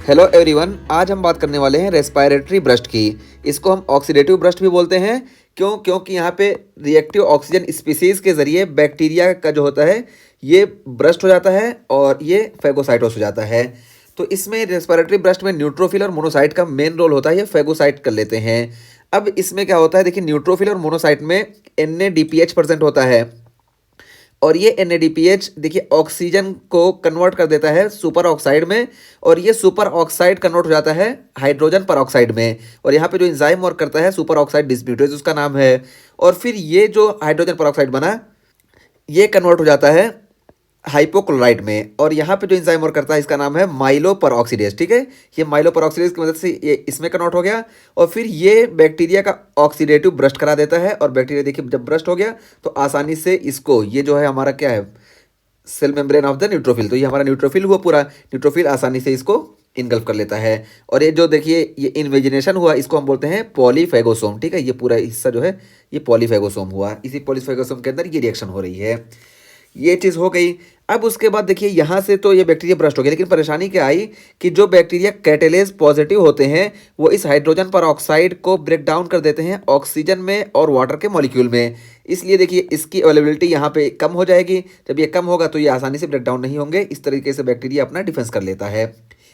Hello everyone, आज हम बात करने वाले हैं रेस्पिरेटरी ब्रस्ट की। इसको हम ऑक्सीडेटिव ब्रस्ट भी बोलते हैं। क्योंकि यहाँ पे रिएक्टिव ऑक्सीजन स्पीसीज के ज़रिए बैक्टीरिया का जो होता है ये ब्रस्ट हो जाता है और ये फेगोसाइटोस हो जाता है। तो इसमें रेस्पिरेटरी ब्रस्ट में न्यूट्रोफिल और मोनोसाइट का मेन रोल होता है, ये फेगोसाइट कर लेते हैं। अब इसमें क्या होता है, देखिए न्यूट्रोफिल और मोनोसाइट में NADPH प्रेजेंट होता है और ये NADPH देखिए ऑक्सीजन को कन्वर्ट कर देता है सुपर ऑक्साइड में, और ये सुपर ऑक्साइड कन्वर्ट हो जाता है हाइड्रोजन पर ऑक्साइड में। और यहाँ पे जो एंजाइम वर्क करता है सुपर ऑक्साइड डिस्म्यूटेज उसका नाम है। और फिर ये जो हाइड्रोजन पर ऑक्साइड बना ये कन्वर्ट हो जाता है हाइपोक्लोराइड में, और यहाँ पे जो एंजाइम वर्क करता है इसका नाम है माइलोपेरोक्सीडेज। ठीक है, ये माइलोपेरोक्सीडेज की मदद से ये इसमें कन्वर्ट हो गया और फिर ये बैक्टीरिया का ऑक्सीडेटिव ब्रस्ट करा देता है। और बैक्टीरिया देखिए जब ब्रस्ट हो गया तो आसानी से इसको, ये जो है हमारा क्या है, cell membrane of the neutrophil, तो ये हमारा न्यूट्रोफिल हुआ पूरा, न्यूट्रोफिल आसानी से इसको इनगल्फ कर लेता है। और ये जो देखिए ये इन्वेजिनेशन हुआ इसको हम बोलते हैं पॉलीफेगोसोम। ठीक है, ये पूरा हिस्सा जो है ये पॉलीफेगोसोम हुआ, इसी पॉलीफेगोसोम के अंदर ये रिएक्शन हो रही है। ये चीज़ हो गई। अब उसके बाद देखिए यहाँ से तो ये बैक्टीरिया ब्रस्ट हो गया, लेकिन परेशानी क्या आई कि जो बैक्टीरिया कैटेलेज पॉजिटिव होते हैं वो इस हाइड्रोजन पर ऑक्साइड को ब्रेक डाउन कर देते हैं ऑक्सीजन में और वाटर के मॉलिक्यूल में। इसलिए देखिए इसकी अवेलेबिलिटी यहाँ पे कम हो जाएगी। जब ये कम होगा तो ये आसानी से ब्रेक डाउन नहीं होंगे। इस तरीके से बैक्टीरिया अपना डिफेंस कर लेता है।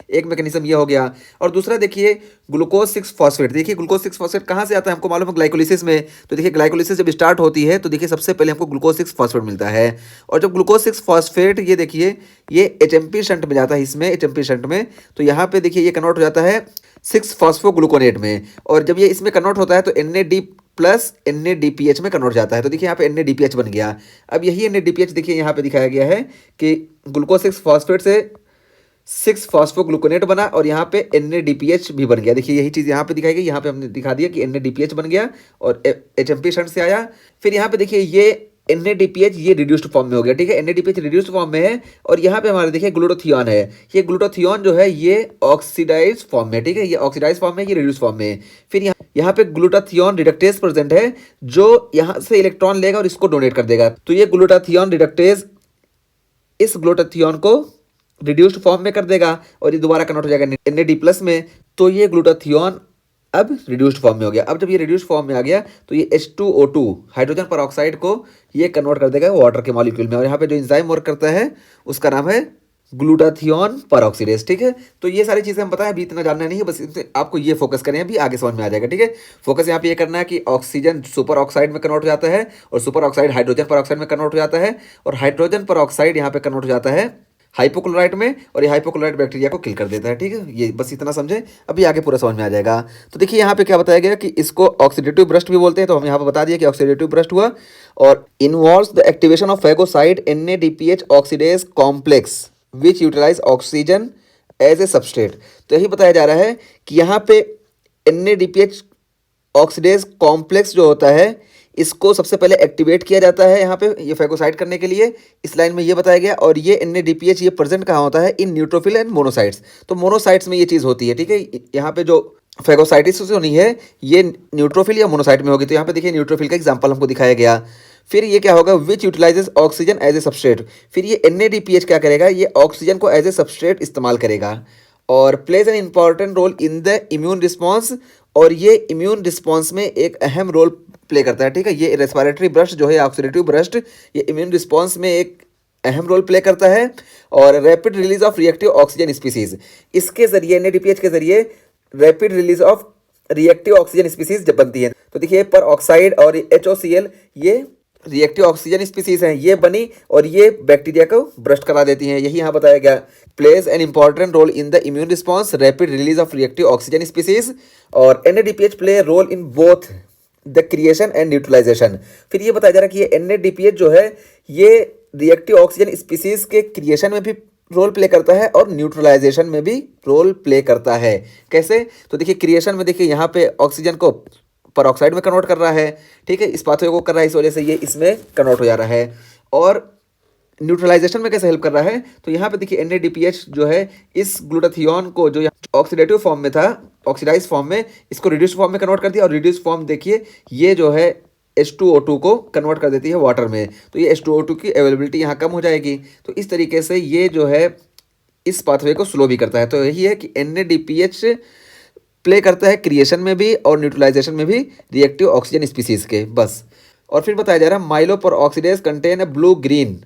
एक मैकेनिज्म ये हो गया। और दूसरा देखिए ग्लूकोज 6 फॉस्फेट। देखिए ग्लूकोज 6 फॉस्फेट कहाँ से आता है, हमको मालूम है ग्लाइकोलिसिस में। तो देखिए ग्लाइकोलिसिस जब स्टार्ट होती है तो देखिए सबसे पहले हमको ग्लूकोज 6 फॉस्फेट मिलता है। और जब ग्लूकोज 6 फॉस्फेट ये देखिए ये HMP शंट में जाता है, इसमें HMP शंट में, तो यहाँ पे देखिए ये कन्वर्ट हो जाता है 6 फॉस्फोग्लूकोनेट में। और जब ये इसमें कन्वर्ट होता है तो NAD प्लस NADPH में कन्वर्ट जाता है। तो देखिए यहाँ पे NADPH बन गया। अब यही NADPH देखिए यहाँ पे दिखाया गया है कि ग्लूकोज 6 फॉस्फेट से 6 फॉस्फोग्लूकोनेट बना और यहाँ पे NADPH भी बन गया। देखिए यही चीज़ यहाँ पे दिखाई गई, यहाँ पे हमने दिखा दिया कि NADPH बन गया और HMP शंट से आया। फिर यहाँ पे देखिए ये NADPH ये रिड्यूस्ड फॉर्म में हो गया। ठीक है, NADPH रिड्यूस्ड फॉर्म में है। और यहाँ पे हमारे देखिए ग्लूटाथियोन है, ये ग्लूटाथियोन जो है ये ऑक्सीडाइज फॉर्म में। ठीक है, ये ऑक्सीडाइज फॉर्म में, ये रिड्यूस फॉर्म में। फिर यहाँ पे ग्लूटाथियोन रिडक्टेज प्रेजेंट है जो यहाँ से इलेक्ट्रॉन लेगा और इसको डोनेट कर देगा। तो ये ग्लूटाथियोन रिडक्टेज इस ग्लूटाथियोन को रिड्यूस्ड फॉर्म में कर देगा और ये दोबारा कन्वर्ट हो जाएगा NAD प्लस में। तो ये ग्लूटाथियोन अब रिड्यूस्ड फॉर्म में हो गया। अब जब ये रिड्यूस्ड फॉर्म में आ गया तो ये H2O2 हाइड्रोजन पर ऑक्साइड को ये कन्वर्ट कर देगा वाटर के मॉलिक्यूल में। और यहाँ पे जो एंजाइम वर्क करता है उसका नाम है ग्लूटाथियोन परऑक्सीडेज। ठीक है, तो ये सारी चीज़ें हम बताएं, अभी इतना जानना नहीं है, बस आपको ये फोकस करें, अभी आगे समझ में आ जाएगा। ठीक है, फोकस यहाँ पे ये करना है कि ऑक्सीजन सुपर ऑक्साइड में कन्वर्ट हो जाता है और सुपर ऑक्साइड हाइड्रोजन पर ऑक्साइड में कन्वर्ट हो जाता है और हाइड्रोजन पर ऑक्साइड यहाँ पे कन्वर्ट हो जाता है हाइपोक्लोराइड में और ये हाइपोक्लोराइड बैक्टीरिया को किल कर देता है। ठीक है, ये बस इतना समझे, अभी आगे पूरा समझ में आ जाएगा। तो देखिए यहाँ पे क्या बताया गया कि इसको ऑक्सीडेटिव ब्रस्ट भी बोलते हैं। तो हम यहाँ पे बता दिया कि ऑक्सीडेटिव ब्रस्ट हुआ और involves the activation of phagocyte NADPH oxidase complex which utilise oxygen as a substrate. तो यही बताया जा रहा है कि यहाँ पे NADPH ऑक्सीडेज कॉम्प्लेक्स जो होता है इसको सबसे पहले एक्टिवेट किया जाता है यहाँ पे ये फेगोसाइट करने के लिए, इस लाइन में ये बताया गया। और ये NADPH ये प्रेजेंट कहाँ होता है, इन न्यूट्रोफिल एंड मोनोसाइट्स। तो मोनोसाइट्स में ये चीज़ होती है। ठीक है, यहाँ पे जो फेगोसाइटिस होनी है ये न्यूट्रोफिल या मोनोसाइट में होगी। तो यहाँ पे देखिए न्यूट्रोफिल का एग्जाम्पल हमको दिखाया गया। फिर ये क्या होगा, which utilises oxygen as a substrate. फिर ये NADPH क्या करेगा, ये ऑक्सीजन को एज ए सबस्ट्रेट इस्तेमाल करेगा और plays an important role in the immune response. और ये इम्यून रिस्पॉन्स में एक अहम रोल प्ले करता है। ठीक है, ये रेस्पिरेटरी ब्रस्ट जो है ऑक्सीडेटिव ब्रस्ट ये इम्यून रिस्पॉन्स में एक अहम रोल प्ले करता है। और rapid release of reactive oxygen species, इसके जरिए NADPH के जरिए rapid release of reactive oxygen species जब बनती है। तो देखिए पर ऑक्साइड और HOCl ये रिएक्टिव ऑक्सीजन स्पीसीज हैं, ये बनी और ये बैक्टीरिया को ब्रस्ट करा देती हैं। यही यहाँ बताया गया, plays an important role in the immune response rapid release of reactive oxygen species. और NADPH play role in both the creation and neutralization. फिर ये बताया जा रहा है कि ये NADPH जो है ये रिएक्टिव ऑक्सीजन स्पीसीज के क्रिएशन में भी रोल प्ले करता है और न्यूट्रलाइजेशन में भी रोल प्ले करता है। कैसे, तो देखिए क्रिएशन में देखिए यहाँ पे ऑक्सीजन को परऑक्साइड में कन्वर्ट कर रहा है। ठीक है, इस पाथवे को कर रहा है, इस वजह से ये इसमें कन्वर्ट हो जा रहा है। और न्यूट्रलाइजेशन में कैसे हेल्प कर रहा है, तो यहाँ पे देखिए NADPH जो है इस ग्लूटाथियोन को जो ऑक्सीडेटिव फॉर्म में था ऑक्सीडाइज फॉर्म में इसको रिड्यूस फॉर्म में कन्वर्ट कर दिया। और रिड्यूस फॉर्म देखिए ये जो है H2O2 को कन्वर्ट कर देती है वाटर में। तो ये H2O2 की अवेलेबिलिटी यहाँ कम हो जाएगी। तो इस तरीके से ये जो है इस पाथवे को स्लो भी करता है। तो यही है कि NADPH प्ले करता है क्रिएशन में भी और न्यूट्रलाइजेशन में भी रिएक्टिव ऑक्सीजन स्पीसीज के, बस। और फिर बताया जा रहा है myeloperoxidase contain a blue green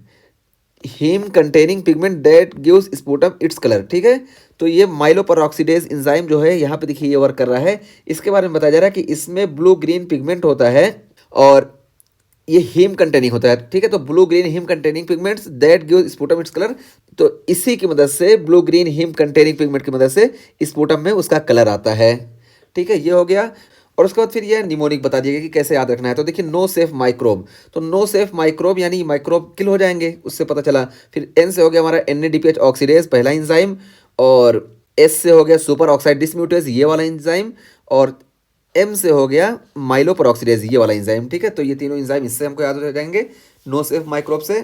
haem containing pigment that gives sputum its colour, ठीक है। तो ये माइलोपेरोक्सीडेज एंजाइम जो है यहाँ पे देखिए ये वर्क कर रहा है। इसके बारे में बताया जा रहा है कि इसमें ब्लू ग्रीन पिगमेंट होता है और ये हीम कंटेनिंग होता है, ठीक है। तो blue green haem containing pigments that give sputum its colour, तो इसी की मदद से blue green haem containing pigment की मदद से स्पूटम में उसका कलर आता है, ठीक है। ये हो गया। और उसके बाद फिर ये निमोनिक बता दिया गया कि कैसे याद रखना है। तो देखिए नो सेफ माइक्रोब, तो नो सेफ माइक्रोब यानी माइक्रोब किल हो जाएंगे, उससे पता चला। फिर एन से हो गया हमारा NADPH ऑक्सीडेज पहला एंजाइम, और एस से हो गया सुपर ऑक्साइड डिसम्यूटेज ये वाला एंजाइम, और एम से हो गया माइलोपेरोक्सीडेज ये वाला एंजाइम, ठीक है। तो ये तीनों एंजाइम इससे हमको याद हो जाएंगे नो सेफ माइक्रोब से।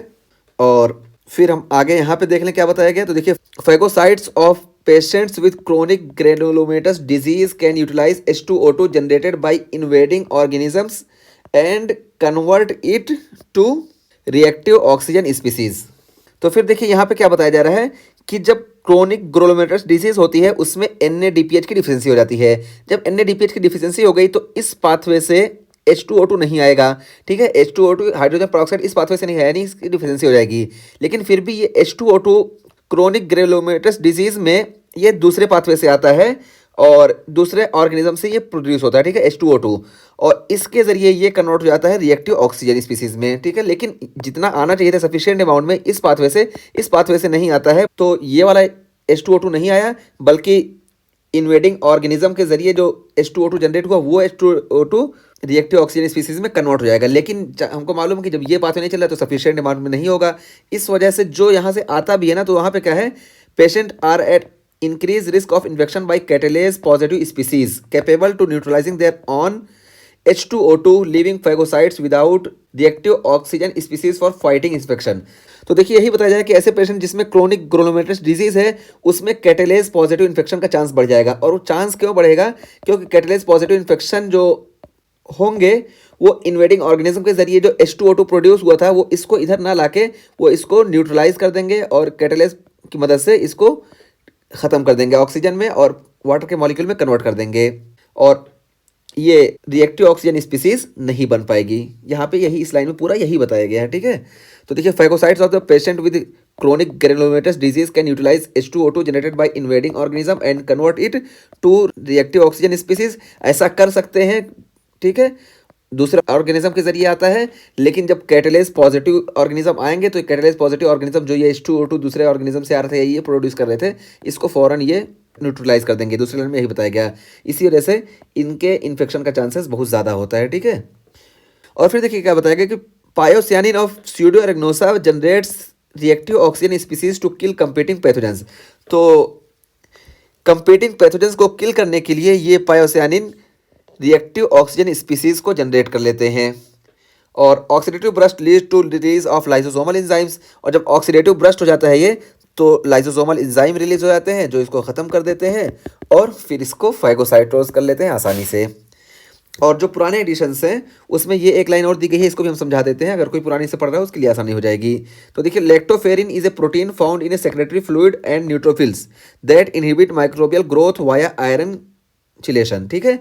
और फिर हम आगे यहाँ पे देख लें क्या बताया गया। तो देखिए phagocytes of patients with chronic granulomatous disease can utilize H2O2 generated by invading organisms and convert it to reactive oxygen species. तो फिर देखिए यहाँ पे क्या बताया जा रहा है कि जब क्रोनिक ग्लोमेरुलस डिजीज होती है उसमें NADPH की डिफिशियंसी हो जाती है। जब NADPH की डिफिशियंसी हो गई तो इस पाथवे से H2O2 नहीं आएगा, ठीक है। H2O2 हाइड्रोजन पेरोक्साइड इस पाथवे से नहीं आया, नहीं इसकी डिफिशियंसी हो जाएगी। लेकिन फिर भी ये H2O2 क्रोनिक ग्रेनुलोमेटस डिजीज में ये दूसरे पाथवे से आता है और दूसरे ऑर्गेनिज्म से ये प्रोड्यूस होता है, ठीक है, H2O2, और इसके जरिए ये कन्वर्ट हो जाता है रिएक्टिव ऑक्सीजन स्पीसीज में, ठीक है। लेकिन जितना आना चाहिए था सफिशिएंट अमाउंट में इस पाथवे से नहीं आता है। तो ये वाला H2O2 नहीं आया, बल्कि इन्वेडिंग ऑर्गेनिज्म के जरिए जो H2O2 जनरेट हुआ वो H2O2 रिएक्टिव ऑक्सीजन स्पीसीज में कन्वर्ट हो जाएगा। लेकिन हमको मालूम है कि जब ये पाथवे नहीं चल रहा तो सफिशिएंट अमाउंट में नहीं होगा। इस वजह से जो यहाँ से आता भी है ना, तो वहाँ पे क्या है, patient are at increase risk of infection by catalase positive species capable to neutralizing their own H2O2 leaving phagocytes without reactive oxygen species for fighting infection। तो देखिए यही बताया जाए कि ऐसे पेशेंट जिसमें क्रोनिक ग्लोमेरुलस डिजीज है उसमें कैटेलेज पॉजिटिव इन्फेक्शन का चांस बढ़ जाएगा। और वो चांस क्यों बढ़ेगा, क्योंकि कैटेलेज पॉजिटिव इन्फेक्शन जो होंगे वो इन्वेडिंग ऑर्गेनिज्म के जरिए जो H2O2 प्रोड्यूस हुआ था वो इसको इधर ना लाके वो इसको न्यूट्रलाइज कर देंगे और कैटेलेज की मदद से इसको ख़त्म कर देंगे ऑक्सीजन में और वाटर के मॉलिक्यूल में कन्वर्ट कर देंगे, और ये रिएक्टिव ऑक्सीजन स्पीसीज नहीं बन पाएगी। यहाँ पे यही इस लाइन में पूरा यही बताया गया है, ठीक है। तो देखिए phagocytes of the patient with chronic granulomatous disease can utilize H2O2 generated by invading organism and convert it to reactive oxygen species. ऐसा कर सकते हैं, ठीक है, दूसरे ऑर्गेनिज्म के जरिए आता है। लेकिन जब कैटेलेज पॉजिटिव ऑर्गेनिज्म आएंगे तो कैटेलेज पॉजिटिव ऑर्गेनिज्म जो ये H2O2 दूसरे ऑर्गेनिज्म से आ रहे थे ये प्रोड्यूस कर रहे थे, इसको फौरन ये न्यूट्रलाइज कर देंगे। दूसरे लाइन में यही बताया गया। इसी वजह से इनके इन्फेक्शन का चांसेस बहुत ज़्यादा होता है, ठीक है। और फिर देखिए क्या बताया गया कि pyocyanin of Pseudomonas aeruginosa generates reactive oxygen species to kill competing pathogens. तो कंपीटिंग पैथोजेंस को किल करने के लिए ये पायोसियानिन रिएक्टिव ऑक्सीजन स्पीसीज को जनरेट कर लेते हैं। और oxidative burst lead to release of lysosomal enzymes, और जब ऑक्सीडेटिव ब्रस्ट हो जाता है ये तो लाइसोसोमल एंजाइम रिलीज हो जाते हैं जो इसको ख़त्म कर देते हैं और फिर इसको फाइगोसाइटोज कर लेते हैं आसानी से। और जो पुराने एडिशंस हैं उसमें ये एक लाइन और दी गई है, इसको भी हम समझा देते हैं, अगर कोई पुरानी से पढ़ रहा है उसके लिए आसानी हो जाएगी। तो देखिए lactoferrin is a protein found in A secretary fluid and neutrophils that inhibit microbial growth via iron chelation, ठीक है।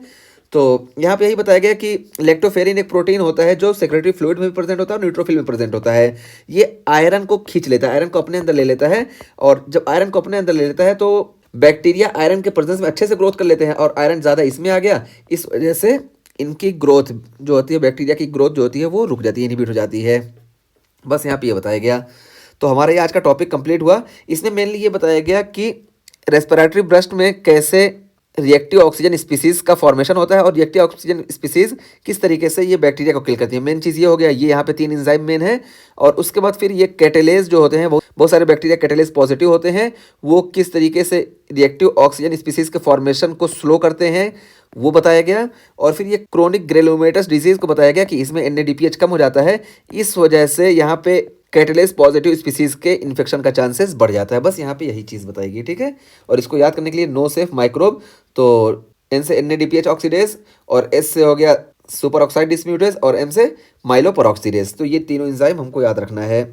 तो यहाँ पे यही बताया गया कि लैक्टोफेरिन एक प्रोटीन होता है जो सेक्रेटरी फ्लूइड में भी प्रेजेंट होता है और न्यूट्रोफिल में प्रेजेंट होता है। ये आयरन को खींच लेता है, आयरन को अपने अंदर ले लेता है, और जब आयरन को अपने अंदर ले लेता है तो बैक्टीरिया आयरन के प्रेजेंस में अच्छे से ग्रोथ कर लेते हैं, और आयरन ज़्यादा इसमें आ गया, इस वजह से इनकी ग्रोथ जो होती है, बैक्टीरिया की ग्रोथ जो होती है वो रुक जाती है, इनहिबिट हो जाती है। बस यहाँ पे ये बताया गया। तो हमारा ये आज का टॉपिक कंप्लीट हुआ। इसमें मेनली ये बताया गया कि रेस्पिरेटरी ब्रस्ट में कैसे रिएक्टिव ऑक्सीजन स्पीसीज का फॉर्मेशन होता है और रिएक्टिव ऑक्सीजन स्पीसीज किस तरीके से ये बैक्टीरिया को किल करती है। मेन चीज़ ये हो गया, ये यहाँ पे 3 एंजाइम मेन है। और उसके बाद फिर ये कैटेलेज जो होते हैं, बहुत सारे बैक्टीरिया कैटेलेज पॉजिटिव होते हैं, वो किस तरीके से रिएक्टिव ऑक्सीजन स्पीसीज के फॉर्मेशन को स्लो करते हैं वो बताया गया। और फिर ये क्रोनिक ग्रेनुलोमेटस डिजीज को बताया गया कि इसमें NADPH कम हो जाता है, इस वजह से यहाँ पे कैटेलेज पॉजिटिव स्पीसीज के इन्फेक्शन का चांसेस बढ़ जाता है। बस यहाँ पे यही चीज़ बताएगी, ठीक है। और इसको याद करने के लिए नो सेफ माइक्रोब, तो N से NADPH ऑक्सीडेज, और S से हो गया सुपर ऑक्साइड डिसम्यूटेज, और M से माइलोपेरोक्सीडेज। तो ये तीनों एंजाइम हमको याद रखना है,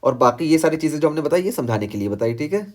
और बाकी ये सारी चीज़ें जो हमने बताई ये समझाने के लिए बताई, ठीक है।